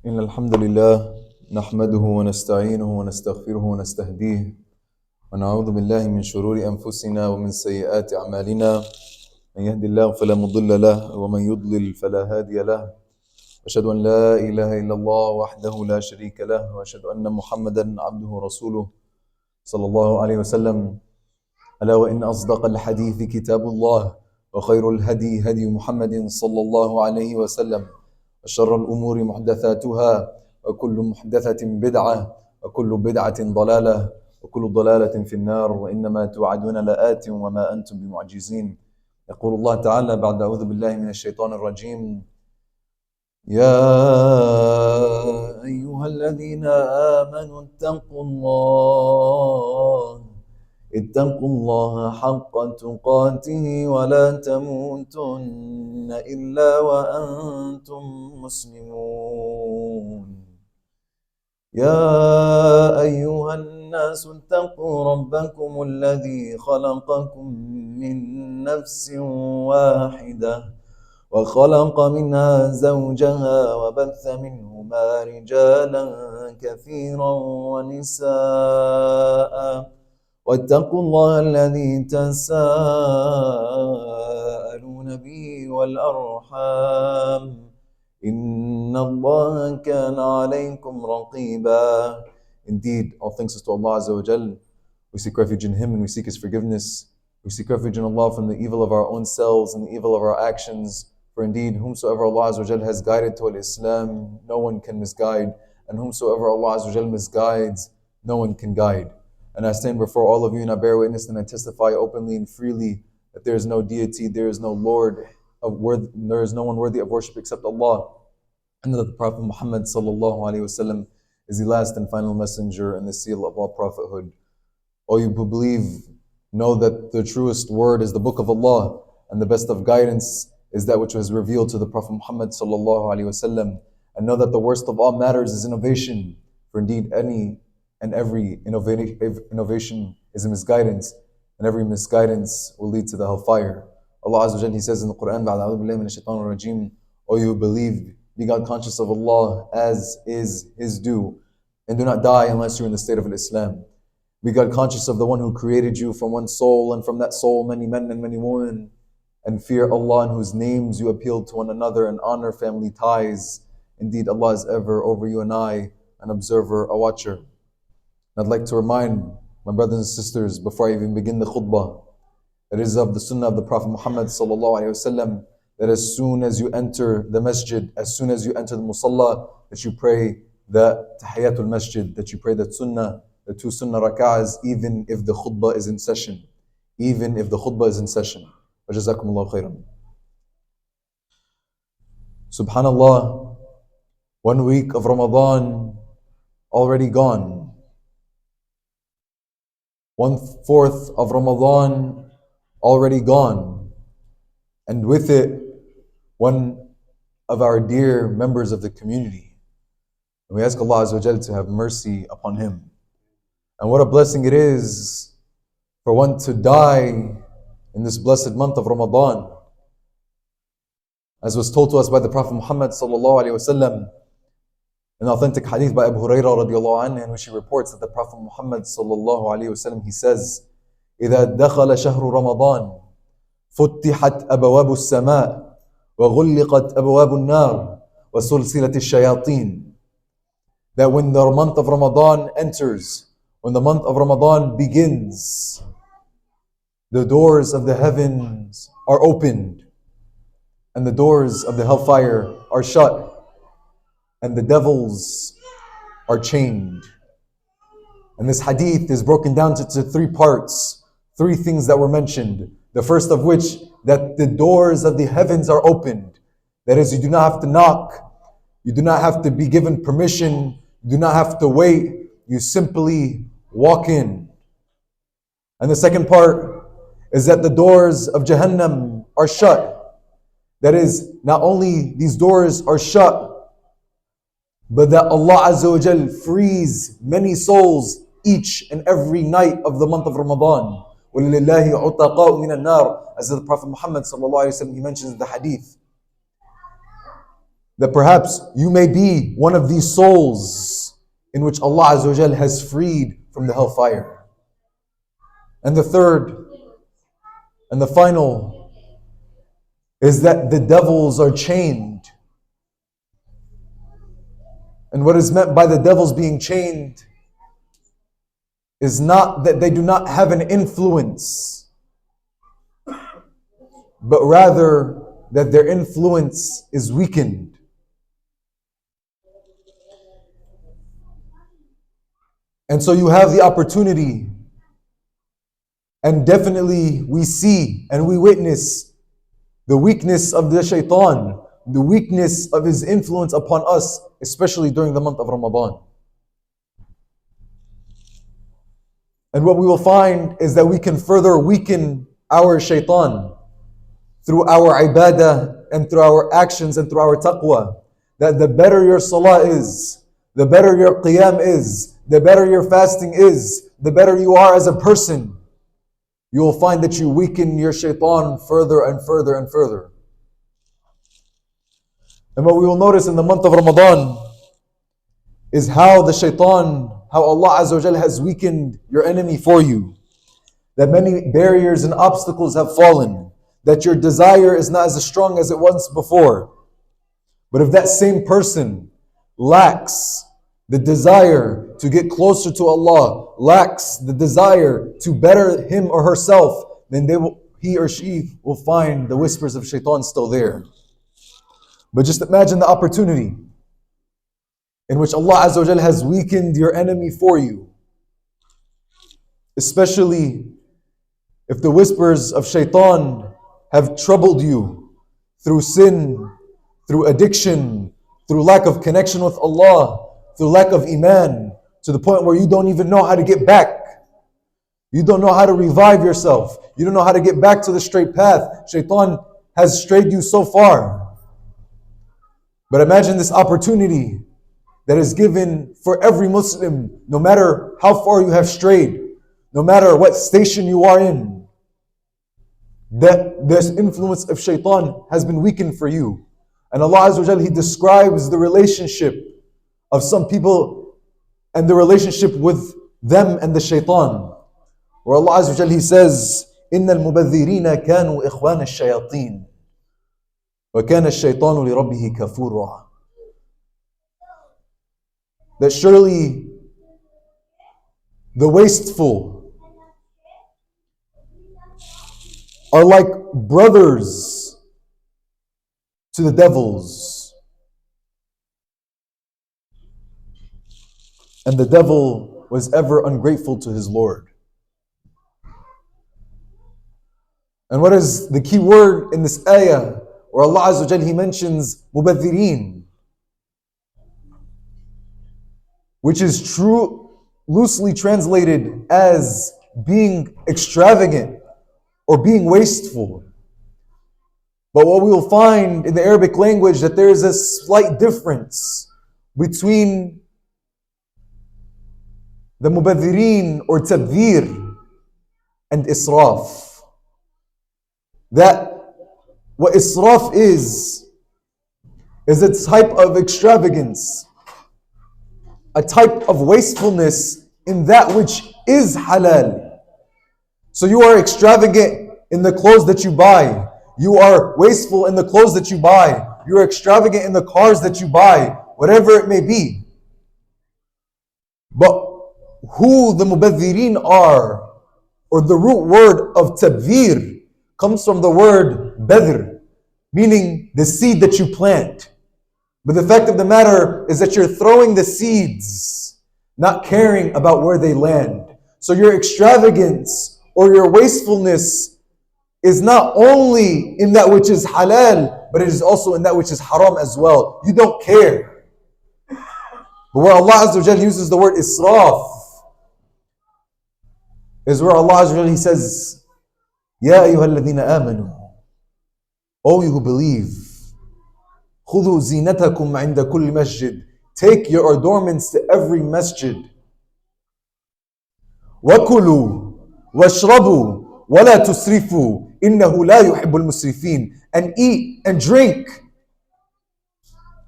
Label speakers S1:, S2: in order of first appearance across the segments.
S1: إن الحمد لله نحمده ونستعينه ونستغفره ونستهديه ونعوذ بالله من شرور أنفسنا ومن سيئات أعمالنا. من يهد الله فلا مضل له ومن يضلل فلا هادي له. أشهد أن لا إله إلا الله وحده لا شريك له وأشهد أن محمدا عبده ورسوله صلى الله عليه وسلم. ألا وإن أصدق الحديث كتاب الله وخير الهدي هدي محمد صلى الله عليه وسلم وشر الأمور محدثاتها وكل محدثة بدعة وكل بدعة ضلالة وكل ضلالة في النار وإنما توعدون لآت وما أنتم بمعجزين. يقول الله تعالى بعد أعوذ بالله من الشيطان الرجيم: يا أيها الذين آمنوا اتقوا الله حق تقاته ولا تموتن إلا وأنتم مسلمون. يا أيها الناس اتقوا ربكم الذي خلقكم من نفس واحدة وخلق منها زوجها وبث منهما رجالا كثيرا ونساء واتقوا الله الذي تساءلون به والأرحام إن الله كان عليكم رقيبا. Indeed, all thanks is to Allah Azza wa Jal. We seek refuge in Him and we seek His forgiveness. We seek refuge in Allah from the evil of our own selves and the evil of our actions. For indeed, whomsoever Allah Azza wa Jal has guided toward Islam, no one can misguide. And whomsoever Allah Azza wa Jal misguides, no one can guide. And I stand before all of you and I bear witness and I testify openly and freely that there is no deity, there is no Lord, there is no one worthy of worship except Allah, and that the Prophet Muhammad sallallahu alaihi wasallam is the last and final messenger and the seal of all prophethood. All you who believe, know that the truest word is the book of Allah, and the best of guidance is that which was revealed to the Prophet Muhammad sallallahu alaihi wasallam. And know that the worst of all matters is innovation, for indeed any and every innovation is a misguidance, and every misguidance will lead to the hellfire. Allah Azza wa Jalla, He says in the Quran, O you who believe, be God conscious of Allah as is His due, and do not die unless you're in the state of Islam. Be God conscious of the one who created you from one soul, and from that soul many men and many women, and fear Allah in whose names you appeal to one another and honor family ties. Indeed, Allah is ever over you and I, an observer, a watcher. I'd like to remind my brothers and sisters before I even begin the khutbah, that it is of the sunnah of the Prophet Muhammad sallallahu alaihi wasallam that as soon as you enter the masjid, as soon as you enter the musalla, that you pray the tahiyatul masjid, that you pray the sunnah, the 2 sunnah rak'ahs, even if the khutbah is in session. Even if the khutbah is in session. Wa jazakumullahu khairan. Subhanallah, 1 week of Ramadan already gone. 1/4 of Ramadan already gone. And with it, one of our dear members of the community. And we ask Allah Azza wa Jal to have mercy upon him. And what a blessing it is for one to die in this blessed month of Ramadan. As was told to us by the Prophet Muhammad sallallahu alaihi wasallam, an authentic hadith by Abu Hurairah radiallahu anhu, in which he reports that the Prophet Muhammad sallallahu alaihi wasallam, he says, إِذَا دَخَلَ شَهْرُ رَمَضَانِ فُتِّحَتْ أَبْوَابُ السَّمَاءِ وَغُلِّقَتْ أَبْوَابُ النَّارِ وَسُلْسِلَتِ الشَّيَاطِينِ. That when the month of Ramadan enters, when the month of Ramadan begins, the doors of the heavens are opened and the doors of the hellfire are shut, and the devils are chained. And this hadith is broken down to 3 parts, 3 things that were mentioned. The first of which, that the doors of the heavens are opened. That is, you do not have to knock, you do not have to be given permission, you do not have to wait, you simply walk in. And the second part is that the doors of Jahannam are shut. That is, not only these doors are shut, but that Allah Azza wa Jal frees many souls each and every night of the month of Ramadan. وَلِلَّهِ عُتَقَاءُ مِنَ النَّارِ, as the Prophet Muhammad sallallahu alaihi wasallam, he mentions the hadith. that perhaps you may be one of these souls in which Allah Azza wa Jal has freed from the hellfire. And the third and the final is that the devils are chained. And what is meant by the devils being chained is not that they do not have an influence, but rather that their influence is weakened. And so you have the opportunity, and definitely we see and we witness the weakness of the shaitan, the weakness of his influence upon us, especially during the month of Ramadan. And what we will find is that we can further weaken our shaitan through our ibadah and through our actions and through our taqwa. That the better your salah is, the better your qiyam is, the better your fasting is, the better you are as a person, you will find that you weaken your shaitan further and further and further. And what we will notice in the month of Ramadan is how the shaitan, how Allah Azza wa Jal has weakened your enemy for you. That many barriers and obstacles have fallen. That your desire is not as strong as it was before. But if that same person lacks the desire to get closer to Allah, lacks the desire to better him or herself, then he or she will find the whispers of shaitan still there. But just imagine the opportunity in which Allah Azza wa Jal has weakened your enemy for you. Especially if the whispers of shaitan have troubled you through sin, through addiction, through lack of connection with Allah, through lack of iman, to the point where you don't even know how to get back. You don't know how to revive yourself. You don't know how to get back to the straight path. Shaitan has strayed you so far. But imagine this opportunity that is given for every Muslim, no matter how far you have strayed, no matter what station you are in, that this influence of shaitan has been weakened for you. And Allah Azza wa Jal, He describes the relationship of some people and the relationship with them and the shaitan. Where Allah Azza wa Jal, He says, إِنَّ الْمُبَذِّرِينَ كَانُوا إِخْوَانَ الشَّيَاطِينَ وَكَانَ الشَّيْطَانُ لِرَبِّهِ كَفُورًا. That surely the wasteful are like brothers to the devils. And the devil was ever ungrateful to his Lord. And what is the key word in this ayah where Allah Azza wa Jal, He mentions mubadhirin, which is loosely translated as being extravagant or being wasteful. But what we will find in the Arabic language that there is a slight difference between the mubadhirin or tabdhir and israf. That what israf is a type of extravagance, a type of wastefulness in that which is halal. So you are extravagant in the clothes that you buy. You are wasteful in the clothes that you buy. You are extravagant in the cars that you buy, whatever it may be. But who the mubadhirin are, or the root word of tabdhir, comes from the word badr, meaning the seed that you plant. But the fact of the matter is that you're throwing the seeds, not caring about where they land. So your extravagance or your wastefulness is not only in that which is halal, but it is also in that which is haram as well. You don't care. But where Allah Azza wa Jal uses the word israf is where Allah Azza wa Jal, He says, Ya ayyuhal ladhina amanu, O you who believe, خُذُوا زِينَتَكُمْ عِنْدَ كُلِّ مَسْجِدٍ, take your adornments to every masjid. وَكُلُوا وَاشْرَبُوا وَلَا تُسْرِفُوا إِنَّهُ لَا يُحِبُّ الْمُسْرِفِينَ, and eat and drink.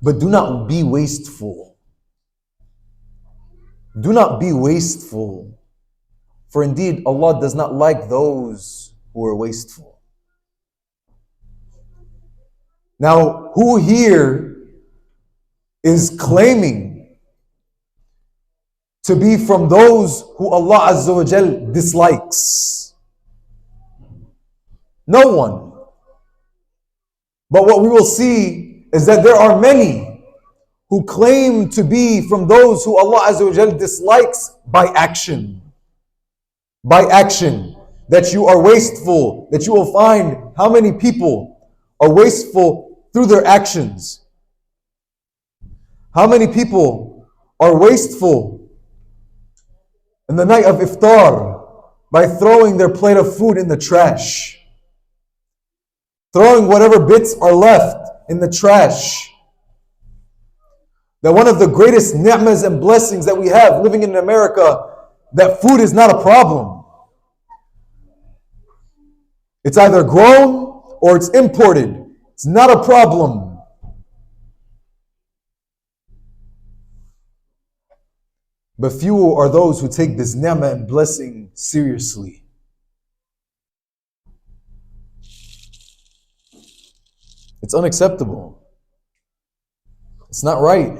S1: But do not be wasteful. Do not be wasteful. For indeed, Allah does not like those who are wasteful. Now, who here is claiming to be from those who Allah Azza wa Jal dislikes? No one. But what we will see is that there are many who claim to be from those who Allah Azza wa Jal dislikes by action. By action. That you are wasteful. That you will find how many people are wasteful through their actions. How many people are wasteful in the night of iftar by throwing their plate of food in the trash. Throwing whatever bits are left in the trash. That one of the greatest ni'mas and blessings that we have living in America, that food is not a problem. It's either grown or it's imported. It's not a problem. But few are those who take this ni'mah and blessing seriously. It's unacceptable. It's not right.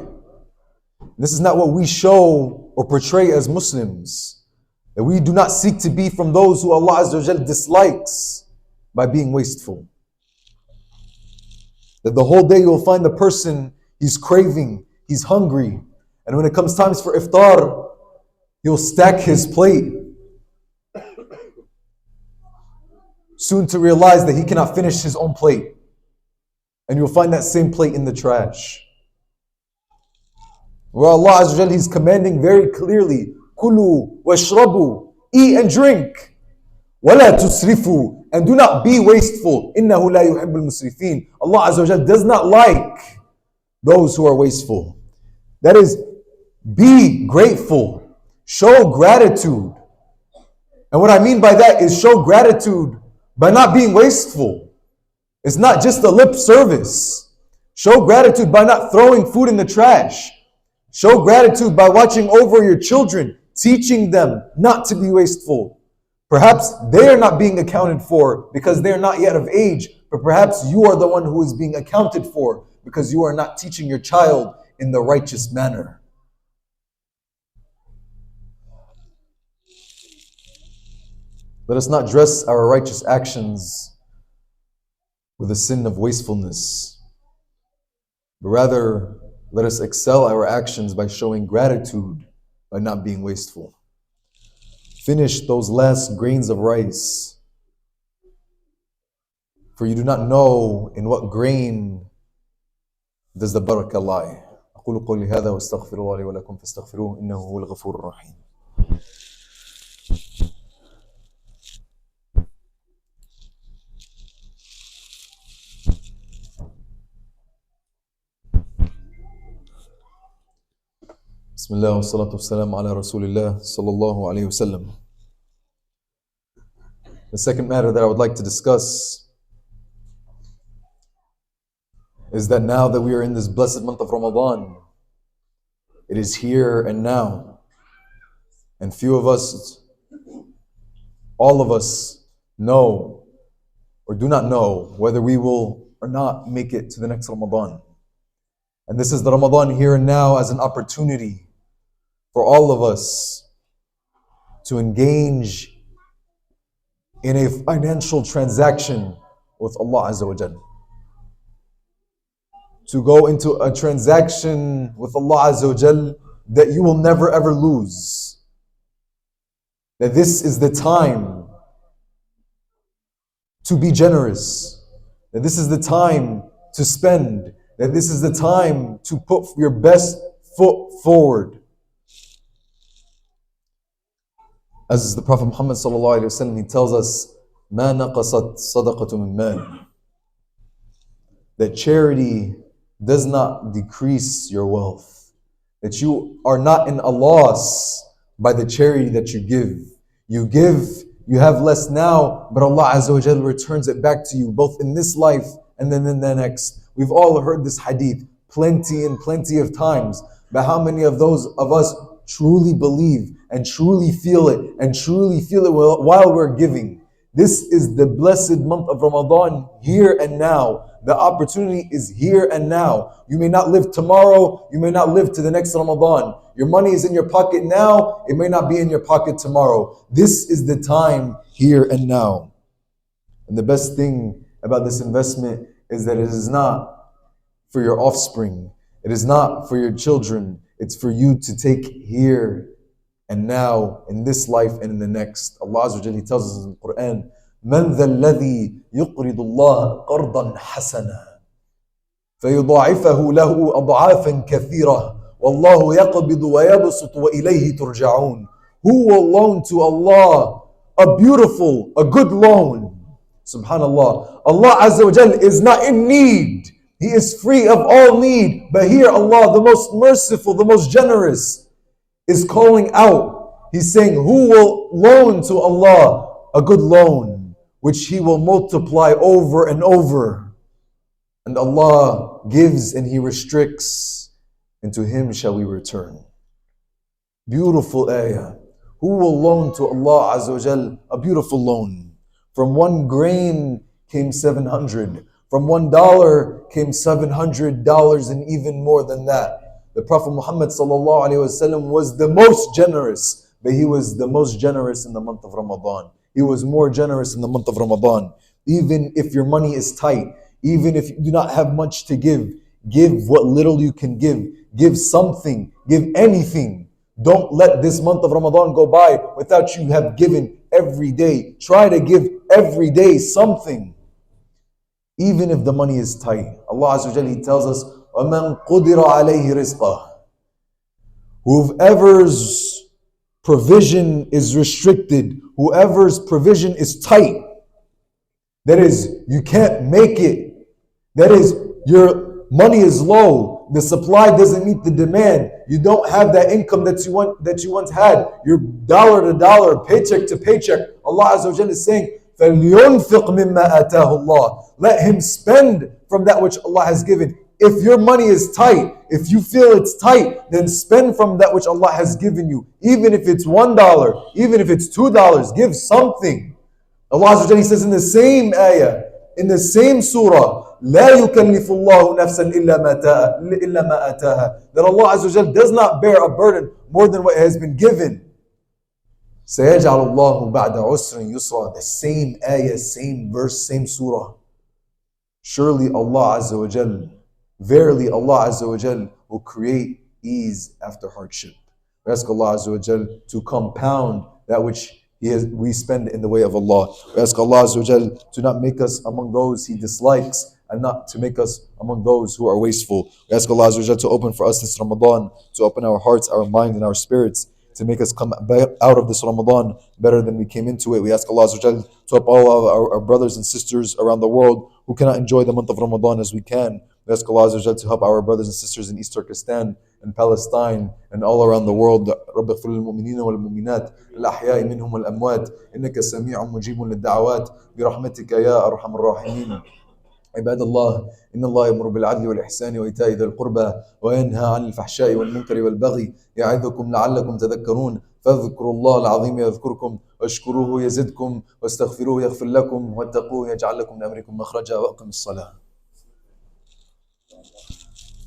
S1: This is not what we show or portray as Muslims. That we do not seek to be from those who Allah Azza wa Jal dislikes by being wasteful. That the whole day you'll find the person, he's craving, he's hungry. And when it comes times for iftar, he'll stack his plate. Soon to realize that he cannot finish his own plate. And you'll find that same plate in the trash. Where Allah Azza wa Jal, He's commanding very clearly, Kulu washrabu, eat and drink. Wala tusrifu, and do not be wasteful. Innahu la yuhibbul musrifin. Allah Azza wa Jal does not like those who are wasteful. That is, be grateful. Show gratitude. And what I mean by that is show gratitude by not being wasteful. It's not just a lip service. Show gratitude by not throwing food in the trash. Show gratitude by watching over your children, teaching them not to be wasteful. Perhaps they are not being accounted for because they are not yet of age, but perhaps you are the one who is being accounted for because you are not teaching your child in the righteous manner. Let us not dress our righteous actions with a sin of wastefulness, but rather let us excel our actions by showing gratitude by not being wasteful. Finish those last grains of rice, for you do not know in what grain does the barakah lie. أقول قولي هذا واستغفر الله لي ولكم فاستغفروه إنه هو الغفور الرحيم. Bismillah wa salatu wa salam ala Rasulillah sallallahu alayhi wa sallam. The second matter that I would like to discuss is that now that we are in this blessed month of Ramadan, it is here and now. And few of us, all of us, know or do not know whether we will or not make it to the next Ramadan. And this is the Ramadan here and now as an opportunity for all of us to engage in a financial transaction with Allah Azza wa Jal. To go into a transaction with Allah Azza wa Jal that you will never ever lose. That this is the time to be generous. That this is the time to spend. That this is the time to put your best foot forward. As the Prophet Muhammad sallallahu alaihi wasallam, he tells us, "Ma naqasat sadaqatu min mal." That charity does not decrease your wealth. That you are not in a loss by the charity that you give. You give, you have less now, but Allah Azza wa Jalla returns it back to you both in this life and then in the next. We've all heard this hadith. plenty and plenty of times. But how many of those of us truly believe and truly feel it and truly feel it while we're giving? This is the blessed month of Ramadan, here and now. The opportunity is here and now. You may not live tomorrow, you may not live to the next Ramadan. Your money is in your pocket now, it may not be in your pocket tomorrow. This is the time, here and now. And the best thing about this investment is that it is not for your offspring. It is not for your children. It's for you to take here and now, in this life and in the next. Allah Azza wa Jalla tells us in the Quran, مَنْ ذَا الَّذِي يُقْرِضُ اللَّهَ قَرْضًا حَسَنًا فَيُضَاعِفَهُ لَهُ أَضْعَافًا كَثِيرًا وَاللَّهُ يَقْبِضُ وَيَبْسُطُ وَإِلَيْهِ تُرْجَعُونَ. Who will loan to Allah a good loan? Subhanallah. Allah Azza wa Jal is not in need. He is free of all need. But here Allah, the most merciful, the most generous, is calling out. He's saying, who will loan to Allah a good loan, which He will multiply over and over. And Allah gives and He restricts, and to Him shall we return. Beautiful ayah. Who will loan to Allah Azza wa Jal a beautiful loan? From 1 grain came 700. From $1 came $700 and even more than that. The Prophet Muhammad sallallahu alaihi wasallam was the most generous, but he was the most generous in the month of Ramadan. He was more generous in the month of Ramadan. Even if your money is tight, even if you do not have much to give what little you can give. Give something, give anything. Don't let this month of Ramadan go by without you have given every day. Try to give every day something. Even if the money is tight. Allah Azza wa Jalla, He tells us, وَمَنْ قُدِرَ عَلَيْهِ رِزْقَهُ. Whoever's provision is restricted, whoever's provision is tight, that is, you can't make it, that is, your money is low, the supply doesn't meet the demand, you don't have that income that you once had, you're dollar to dollar, paycheck to paycheck. Allah Azza wa Jalla is saying, فَلْيُنْفِقْ مِمَّا آتَاهُ اللَّهُ. Let him spend from that which Allah has given. If your money is tight, if you feel it's tight, then spend from that which Allah has given you. Even if it's $1, even if it's $2, give something. Allah Azza wa Jalla says in the same ayah, in the same surah, لا يكلف الله نفسا إلا ما آتاها. That Allah Azza wa Jalla does not bear a burden more than what has been given. سيجعل الله بعد عسر يسرا. The same ayah, same verse, same surah. Surely Allah Azza wa Jal, verily Allah Azza wa Jal will create ease after hardship. We ask Allah Azza wa Jal to compound that which we spend in the way of Allah. We ask Allah Azza wa Jal to not make us among those He dislikes and not to make us among those who are wasteful. We ask Allah Azza wa Jal to open for us this Ramadan, to open our hearts, our minds and our spirits, to make us come out of this Ramadan better than we came into it. We ask Allah Azza wa Jal to help all of our brothers and sisters around the world who cannot enjoy the month of Ramadan as we can. We ask Allah Azza wa Jal to help our brothers and sisters in East Turkestan and Palestine and all around the world. رب اغفر للمؤمنين والمؤمنات الأحياء منهم والأموات إنك سميع مجيب للدعوات برحمتك يا أرحم الراحمين. عباد الله إن الله يأمر بالعدل والإحسان وإيتاء ذي القربى وينهى عن الفحشاء والمنكر والبغي يعظكم لعلكم تذكرون فاذكروا الله العظيم يذكركم واشكروه يزدكم واستغفروه يغفر لكم واتقوه يجعل لكم من أمركم مخرجا وأقم الصلاة.